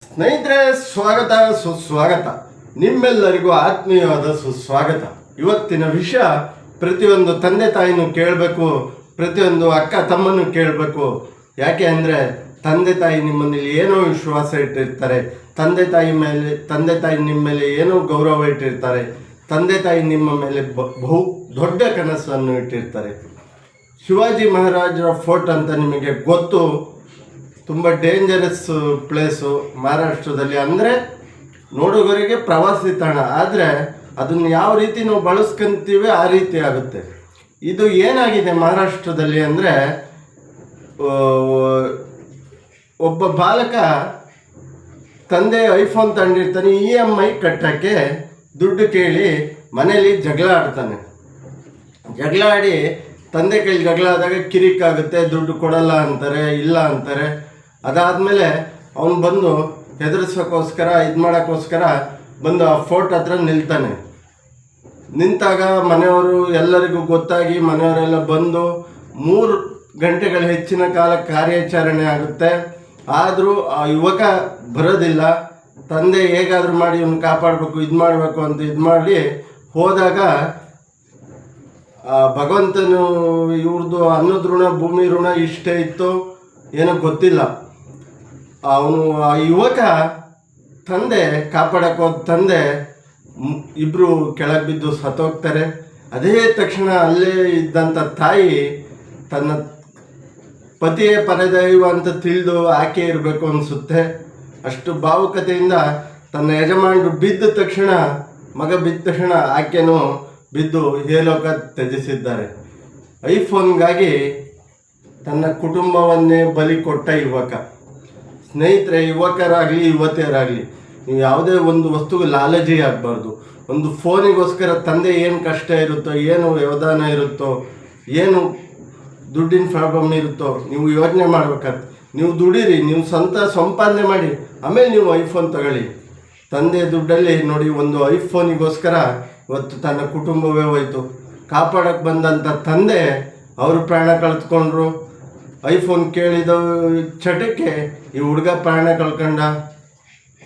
ಸ್ನೇಹಿತರೆ, ಸ್ವಾಗತ ಸುಸ್ವಾಗತ. ನಿಮ್ಮೆಲ್ಲರಿಗೂ ಆತ್ಮೀಯವಾದ ಸುಸ್ವಾಗತ. ಇವತ್ತಿನ ವಿಷಯ ಪ್ರತಿಯೊಂದು ತಂದೆ ತಾಯಿನೂ ಕೇಳಬೇಕು, ಪ್ರತಿಯೊಂದು ಅಕ್ಕ ತಮ್ಮನೂ ಕೇಳಬೇಕು. ಯಾಕೆ ಅಂದರೆ ತಂದೆ ತಾಯಿ ನಿಮ್ಮಲ್ಲಿ ಏನೋ ವಿಶ್ವಾಸ ಇಟ್ಟಿರ್ತಾರೆ, ತಂದೆ ತಾಯಿ ನಿಮ್ಮ ಮೇಲೆ ಏನೋ ಗೌರವ ಇಟ್ಟಿರ್ತಾರೆ, ತಂದೆ ತಾಯಿ ನಿಮ್ಮ ಮೇಲೆ ಬಹು ದೊಡ್ಡ ಕನಸನ್ನು ಇಟ್ಟಿರ್ತಾರೆ. ಶಿವಾಜಿ ಮಹಾರಾಜರ ಫೋರ್ಟ್ ಅಂತ ನಿಮಗೆ ಗೊತ್ತು, ತುಂಬ ಡೇಂಜರಸ್ ಪ್ಲೇಸು ಮಹಾರಾಷ್ಟ್ರದಲ್ಲಿ. ಅಂದರೆ ನೋಡುಗರಿಗೆ ಪ್ರವಾಸಿ ತಾಣ, ಆದರೆ ಅದನ್ನು ಯಾವ ರೀತಿ ನಾವು ಬಳಸ್ಕೊಂತೀವಿ ಆ ರೀತಿ ಆಗುತ್ತೆ. ಇದು ಏನಾಗಿದೆ ಮಹಾರಾಷ್ಟ್ರದಲ್ಲಿ ಅಂದರೆ, ಒಬ್ಬ ಬಾಲಕ ತಂದೆ ಐಫೋನ್ ತಂದಿರ್ತಾನೆ, EMI ಕಟ್ಟೋಕ್ಕೆ ದುಡ್ಡು ಕೇಳಿ ಮನೇಲಿ ಜಗಳ ಆಡ್ತಾನೆ. ಜಗಳ ಆಡಿ ತಂದೆ ಕೈಲಿ ಜಗಳ ಆದಾಗ ಕಿರಿಕಾಗುತ್ತೆ, ದುಡ್ಡು ಕೊಡಲ್ಲ ಅಂತಾರೆ, ಇಲ್ಲ ಅಂತಾರೆ. ಅದಾದಮೇಲೆ ಅವನು ಬಂದು ಹೆದರ್ಸೋಕ್ಕೋಸ್ಕರ ಮಾಡೋಕ್ಕೋಸ್ಕರ ಬಂದು ಆ ಫೋರ್ಟ್ ಹತ್ರ ನಿಲ್ತಾನೆ. ನಿಂತಾಗ ಮನೆಯವರು ಎಲ್ಲರಿಗೂ ಗೊತ್ತಾಗಿ ಮನೆಯವರೆಲ್ಲ ಬಂದು 3 ಗಂಟೆಗಳ ಹೆಚ್ಚಿನ ಕಾಲ ಕಾರ್ಯಾಚರಣೆ ಆಗುತ್ತೆ. ಆದರೂ ಆ ಯುವಕ ಬರೋದಿಲ್ಲ. ತಂದೆ ಹೇಗಾದರೂ ಮಾಡಿ ಇವನು ಕಾಪಾಡಬೇಕು, ಇದು ಮಾಡಬೇಕು ಅಂತ ಮಾಡಿ ಹೋದಾಗ ಭಗವಂತನು ಇವ್ರದ್ದು ಅನ್ನದ ಋಣ ಭೂಮಿ ಋಣ ಇಷ್ಟೇ ಇತ್ತು ಏನೋ ಗೊತ್ತಿಲ್ಲ. ಅವನು ಆ ಯುವಕ ತಂದೆ ಕಾಪಾಡೋಕ್ಕೋದ ತಂದೆ ಇಬ್ಬರು ಕೆಳಗೆ ಬಿದ್ದು ಸತ್ತೋಗ್ತಾರೆ. ಅದೇ ತಕ್ಷಣ ಅಲ್ಲೇ ಇದ್ದಂಥ ತಾಯಿ ತನ್ನ ಪತಿಯೇ ಪರದೈವ ಅಂತ ತಿಳಿದು ಆಕೆ ಇರಬೇಕು ಅನಿಸುತ್ತೆ. ಅಷ್ಟು ಭಾವುಕತೆಯಿಂದ ತನ್ನ ಯಜಮಾನರು ಬಿದ್ದ ತಕ್ಷಣ, ಮಗ ಬಿದ್ದ ತಕ್ಷಣ ಆಕೆನೂ ಬಿದ್ದು ಹೇಲೋಕ ತ್ಯಜಿಸಿದ್ದಾರೆ. ಐಫೋನ್ಗಾಗಿ ತನ್ನ ಕುಟುಂಬವನ್ನೇ ಬಲಿ ಕೊಟ್ಟ ಯುವಕ. ಸ್ನೇಹಿತರೆ, ಯುವಕರಾಗಲಿ ಯುವತಿಯರಾಗಲಿ, ನೀವು ಯಾವುದೇ ಒಂದು ವಸ್ತುಗೆ ಲಾಲಜಿ ಆಗಬಾರ್ದು. ಒಂದು ಫೋನಿಗೋಸ್ಕರ ತಂದೆ ಏನು ಕಷ್ಟ ಇರುತ್ತೋ, ಏನು ವ್ಯವಧಾನ ಇರುತ್ತೋ, ಏನು ದುಡ್ಡಿನ ಪ್ರಾಬ್ಲಮ್ ಇರುತ್ತೋ ನೀವು ಯೋಚನೆ ಮಾಡ್ಬೇಕಾಗ್ತದೆ. ನೀವು ದುಡೀರಿ, ನೀವು ಸ್ವಂತ ಸಂಪಾದನೆ ಮಾಡಿ, ಆಮೇಲೆ ನೀವು ಐಫೋನ್ ತಗೊಳ್ಳಿ. ತಂದೆ ದುಡ್ಡಲ್ಲಿ ನೋಡಿ, ಒಂದು ಐಫೋನಿಗೋಸ್ಕರ ಇವತ್ತು ತನ್ನ ಕುಟುಂಬವೇ ಹೋಯಿತು. ಕಾಪಾಡೋಕ್ಕೆ ಬಂದಂಥ ತಂದೆ ಅವರು ಪ್ರಾಣ ಕಳೆದುಕೊಂಡ್ರು. ಐಫೋನ್ ಕೇಳಿದ ಚಟಕ್ಕೆ ಈ ಹುಡುಗ ಪ್ರಾಣ ಕಳ್ಕೊಂಡ.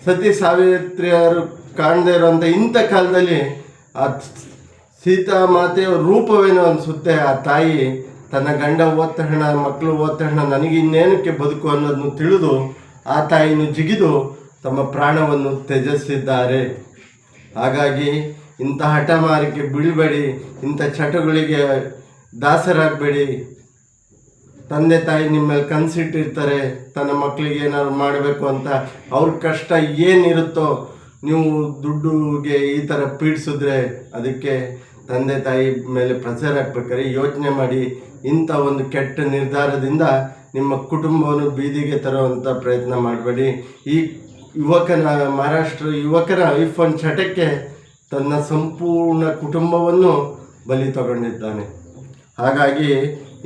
ಸತಿ ಸಾವಿತ್ರಿಯರು ಕಾಣದೇ ಇರೋಂಥ ಇಂಥ ಕಾಲದಲ್ಲಿ ಆ ಸೀತಾ ಮಾತೆಯ ರೂಪವೇನೋ ಅನಿಸುತ್ತೆ. ಆ ತಾಯಿ ತನ್ನ ಗಂಡ ಓದ ತಕ್ಷಣ, ಮಕ್ಕಳು ಓದ ತಕ್ಷಣ ನನಗೆ ಇನ್ನೇನಕ್ಕೆ ಬದುಕು ಅನ್ನೋದನ್ನು ತಿಳಿದು ಆ ತಾಯಿನೂ ಜಿಗಿದು ತಮ್ಮ ಪ್ರಾಣವನ್ನು ತ್ಯಜಿಸಿದ್ದಾರೆ. ಹಾಗಾಗಿ ಇಂಥ ಹಠಮಾರಿಕೆ ಬೀಳಬೇಡಿ, ಇಂಥ ಚಟಗಳಿಗೆ ದಾಸರಾಗಬೇಡಿ. ತಂದೆ ತಾಯಿ ನಿಮ್ಮ ಮೇಲೆ ಕನಸಿಟ್ಟಿರ್ತಾರೆ ತನ್ನ ಮಕ್ಕಳಿಗೆ ಏನಾದ್ರು ಮಾಡಬೇಕು ಅಂತ. ಅವ್ರ ಕಷ್ಟ ಏನಿರುತ್ತೋ ನೀವು ದುಡ್ಡುಗೆ ಈ ಥರ ಪೀಡಿಸಿದ್ರೆ ಅದಕ್ಕೆ ತಂದೆ ತಾಯಿ ಮೇಲೆ ಪ್ರೆಷರ್ ಹಾಕ್ಬೇಕಾದ್ರೆ ಯೋಚನೆ ಮಾಡಿ. ಇಂಥ ಒಂದು ಕೆಟ್ಟ ನಿರ್ಧಾರದಿಂದ ನಿಮ್ಮ ಕುಟುಂಬವನ್ನು ಬೀದಿಗೆ ತರುವಂಥ ಪ್ರಯತ್ನ ಮಾಡಬೇಡಿ. ಈ ಮಹಾರಾಷ್ಟ್ರ ಯುವಕನ ಐಫೋನ್ ಚಟಕ್ಕೆ ತನ್ನ ಸಂಪೂರ್ಣ ಕುಟುಂಬವನ್ನು ಬಲಿ ತಗೊಂಡಿದ್ದಾನೆ. ಹಾಗಾಗಿ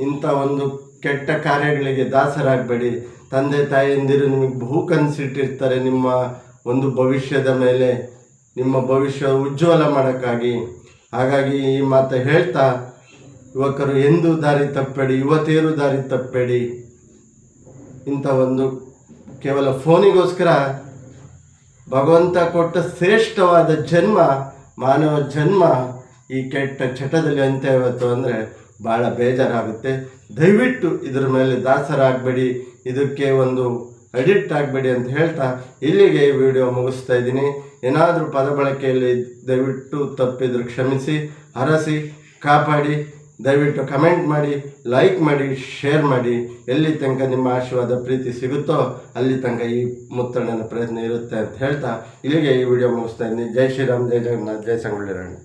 ಇಂಥ ಒಂದು ಕೆಟ್ಟ ಕಾರ್ಯಗಳಿಗೆ ದಾಸರಾಗಬೇಡಿ. ತಂದೆ ತಾಯಿಯಂದಿರು ನಿಮಗೆ ಬಹು ಕನಸಿಟ್ಟಿರ್ತಾರೆ ನಿಮ್ಮ ಒಂದು ಭವಿಷ್ಯದ ಮೇಲೆ, ನಿಮ್ಮ ಭವಿಷ್ಯ ಉಜ್ವಲ ಮಾಡೋಕ್ಕಾಗಿ. ಹಾಗಾಗಿ ಈ ಮಾತು ಹೇಳ್ತಾ, ಯುವಕರು ಎಂದೂ ದಾರಿ ತಪ್ಪಬೇಡಿ, ಯುವತಿಯರು ದಾರಿ ತಪ್ಪಬೇಡಿ. ಇಂಥ ಒಂದು ಕೇವಲ ಫೋನಿಗೋಸ್ಕರ ಭಗವಂತ ಕೊಟ್ಟ ಶ್ರೇಷ್ಠವಾದ ಜನ್ಮ, ಮಾನವ ಜನ್ಮ ಈ ಕೆಟ್ಟ ಚಟದಲ್ಲಿ ಅಂತ್ಯವಾಯಿತು ಅಂದರೆ ಭಾಳ ಬೇಜಾರಾಗುತ್ತೆ. ದಯವಿಟ್ಟು ಇದರ ಮೇಲೆ ದಾಸರಾಗಬೇಡಿ, ಇದಕ್ಕೆ ಒಂದು ಅಡಿಕ್ಟ್ ಆಗಬೇಡಿ ಅಂತ ಹೇಳ್ತಾ ಇಲ್ಲಿಗೆ ಈ ವಿಡಿಯೋ ಮುಗಿಸ್ತಾ ಇದ್ದೀನಿ. ಏನಾದರೂ ಪದ ಬಳಕೆಯಲ್ಲಿ ದಯವಿಟ್ಟು ತಪ್ಪಿದ್ರು ಕ್ಷಮಿಸಿ, ಹರಸಿ, ಕಾಪಾಡಿ. ದಯವಿಟ್ಟು ಕಮೆಂಟ್ ಮಾಡಿ, ಲೈಕ್ ಮಾಡಿ, ಶೇರ್ ಮಾಡಿ. ಎಲ್ಲಿ ತನಕ ನಿಮ್ಮ ಆಶೀರ್ವಾದ ಪ್ರೀತಿ ಸಿಗುತ್ತೋ ಅಲ್ಲಿ ತನಕ ಈ ಮುತ್ತಣ್ಣನ ಪ್ರಯತ್ನ ಇರುತ್ತೆ ಅಂತ ಹೇಳ್ತಾ ಇಲ್ಲಿಗೆ ಈ ವಿಡಿಯೋ ಮುಗಿಸ್ತಾ ಇದ್ದೀನಿ. ಜೈ ಶ್ರೀರಾಮ್, ಜೈ ಜಗನ್ನಾಥ್, ಜೈ ಸಂಗೊಳ್ಳಿ ರಾಣಿ.